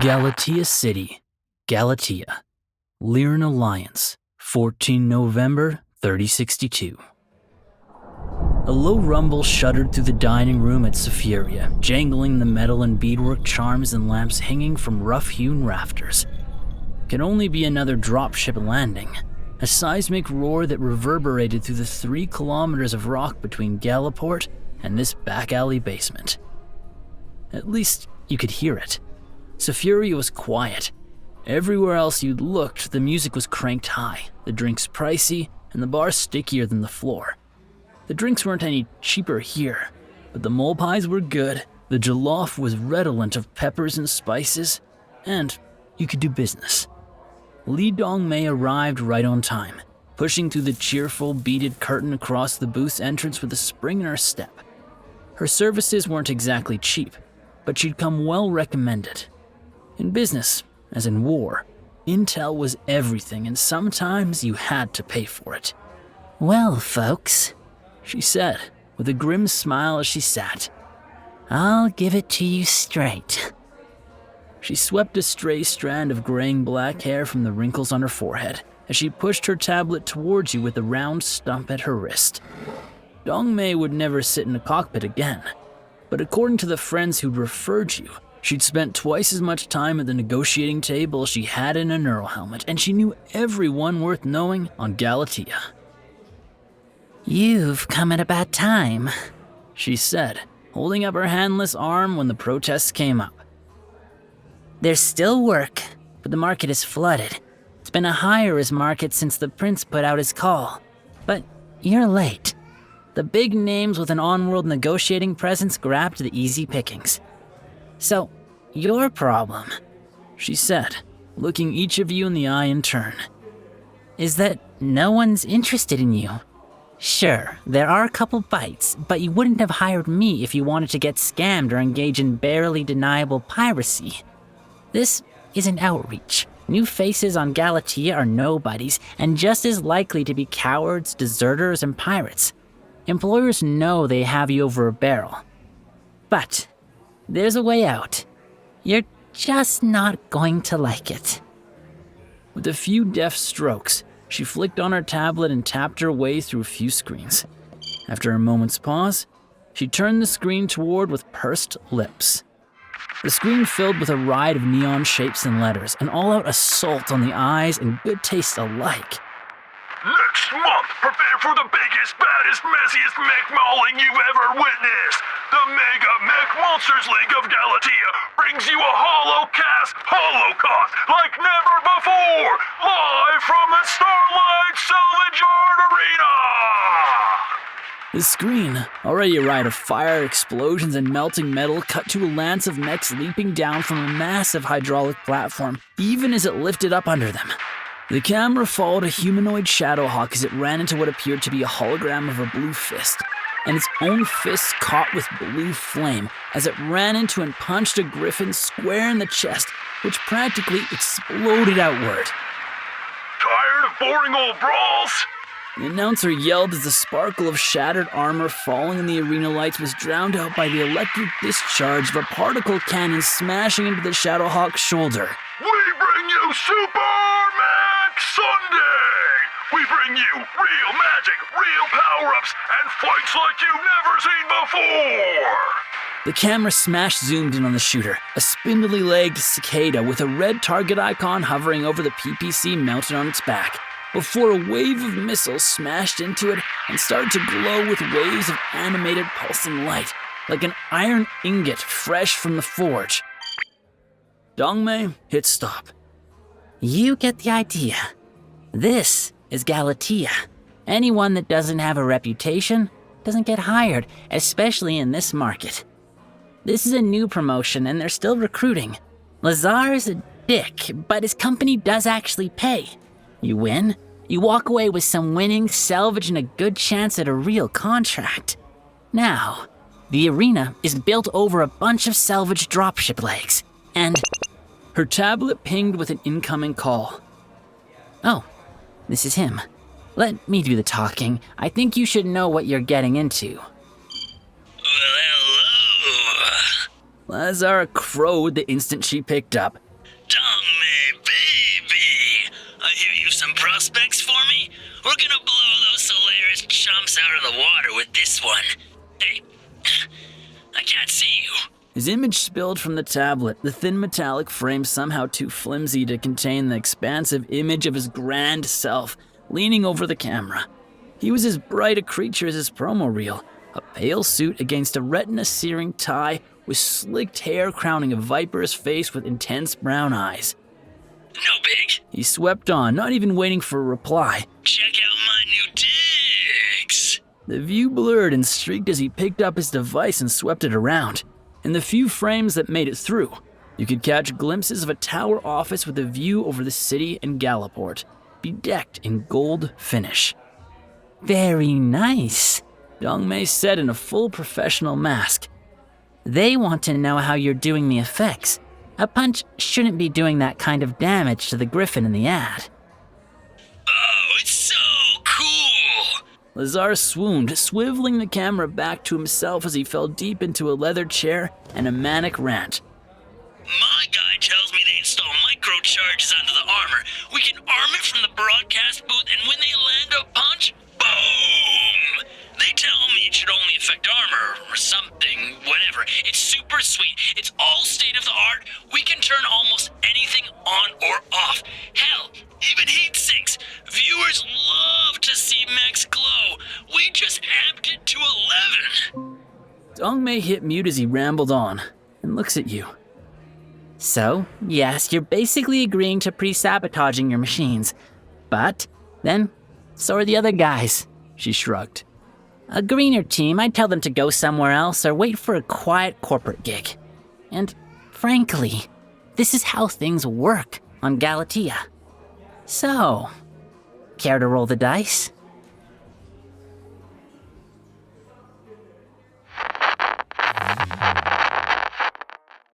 Galatea City, Galatea. Lyran Alliance, 14 November 3062. A low rumble shuddered through the dining room at Sephiria, jangling the metal and beadwork charms and lamps hanging from rough-hewn rafters. It could only be another dropship landing, a seismic roar that reverberated through the 3 kilometers of rock between Galaport and this back-alley basement. At least you could hear it. Sephiria was quiet. Everywhere else you'd looked, the music was cranked high, the drinks pricey, and the bar stickier than the floor. The drinks weren't any cheaper here, but the mole pies were good, the jollof was redolent of peppers and spices, and you could do business. Li Dongmei arrived right on time, pushing through the cheerful, beaded curtain across the booth's entrance with a spring in her step. Her services weren't exactly cheap, but she'd come well recommended. In business, as in war, intel was everything, and sometimes you had to pay for it. "Well, folks," she said, with a grim smile as she sat, "I'll give it to you straight." She swept a stray strand of graying black hair from the wrinkles on her forehead as she pushed her tablet towards you with a round stump at her wrist. Dongmei would never sit in a cockpit again, but according to the friends who'd referred you, she'd spent twice as much time at the negotiating table as she had in a neural helmet, and she knew everyone worth knowing on Galatea. "You've come at a bad time," she said, holding up her handless arm when the protests came up. "There's still work, but the market is flooded. It's been a high-risk market since the prince put out his call. But you're late. The big names with an on-world negotiating presence grabbed the easy pickings. So, your problem," she said, looking each of you in the eye in turn, "is that no one's interested in you. Sure, there are a couple bites, but you wouldn't have hired me if you wanted to get scammed or engage in barely deniable piracy. This isn't outreach. New faces on Galatea are nobodies, and just as likely to be cowards, deserters, and pirates. Employers know they have you over a barrel. But there's a way out. You're just not going to like it." With a few deft strokes, she flicked on her tablet and tapped her way through a few screens. After a moment's pause, she turned the screen toward with pursed lips. The screen filled with a riot of neon shapes and letters, an all-out assault on the eyes and good taste alike. "Next month, prepare for the biggest, baddest, messiest mech mauling you've ever witnessed. The Mega Mech Monsters League of Galatea brings you a holocaust like never before, live from the Starlight Salvage Yard Arena!" The screen, already a riot of fire, explosions, and melting metal, cut to a lance of mechs leaping down from a massive hydraulic platform, even as it lifted up under them. The camera followed a humanoid Shadowhawk as it ran into what appeared to be a hologram of a blue fist, and its own fists caught with blue flame as it ran into and punched a griffin square in the chest, which practically exploded outward. "Tired of boring old brawls?" The announcer yelled as the sparkle of shattered armor falling in the arena lights was drowned out by the electric discharge of a particle cannon smashing into the Shadowhawk's shoulder. "We bring you Super Mech Sunday! We bring you real magic, real power-ups, and fights like you've never seen before!" The camera smash-zoomed in on the shooter, a spindly-legged cicada with a red target icon hovering over the PPC mounted on its back, before a wave of missiles smashed into it and started to glow with waves of animated pulsing light, like an iron ingot fresh from the forge. Dongmei hit stop. "You get the idea. This is Galatea. Anyone that doesn't have a reputation doesn't get hired, especially in this market. This is a new promotion and they're still recruiting. Lazar is a dick, but his company does actually pay. You win, you walk away with some winning salvage and a good chance at a real contract. Now, the arena is built over a bunch of salvage dropship legs, and..." Her tablet pinged with an incoming call. "Oh, this is him. Let me do the talking. I think you should know what you're getting into." Well, hello. Lazar crowed the instant she picked up, Dongmei, baby! I hear you some prospects for me? We're gonna blow those Solaris chumps out of the water with this one. Hey, I can't see you. His image spilled from the tablet, the thin metallic frame somehow too flimsy to contain the expansive image of his grand self, leaning over the camera. He was as bright a creature as his promo reel, a pale suit against a retina-searing tie with slicked hair crowning a viper's face with intense brown eyes. No big. He swept on, not even waiting for a reply. Check out my new digs. The view blurred and streaked as he picked up his device and swept it around. In the few frames that made it through, you could catch glimpses of a tower office with a view over the city and Galliport, bedecked in gold finish. Very nice. Dongmei said in a full professional mask. They want to know how you're doing the effects. A punch shouldn't be doing that kind of damage to the griffin in the ad. Oh, it's so cool! Lazar swooned, swiveling the camera back to himself as he fell deep into a leather chair and a manic rant. My guy tells me they install microcharges onto the armor. We can arm it from the broadcast booth, and when they land a punch, boom! They tell me it should only affect armor or something, whatever. It's super sweet. It's all state of the art. We can turn almost anything on or off. Hell, even heat sinks. Viewers love to see Max glow. We just amped it to 11. Dongmei hit mute as he rambled on and looks at you. So, yes, you're basically agreeing to pre-sabotaging your machines. But, then, so are the other guys. She shrugged. A greener team, I'd tell them to go somewhere else or wait for a quiet corporate gig. And, frankly, this is how things work on Galatea. So, care to roll the dice?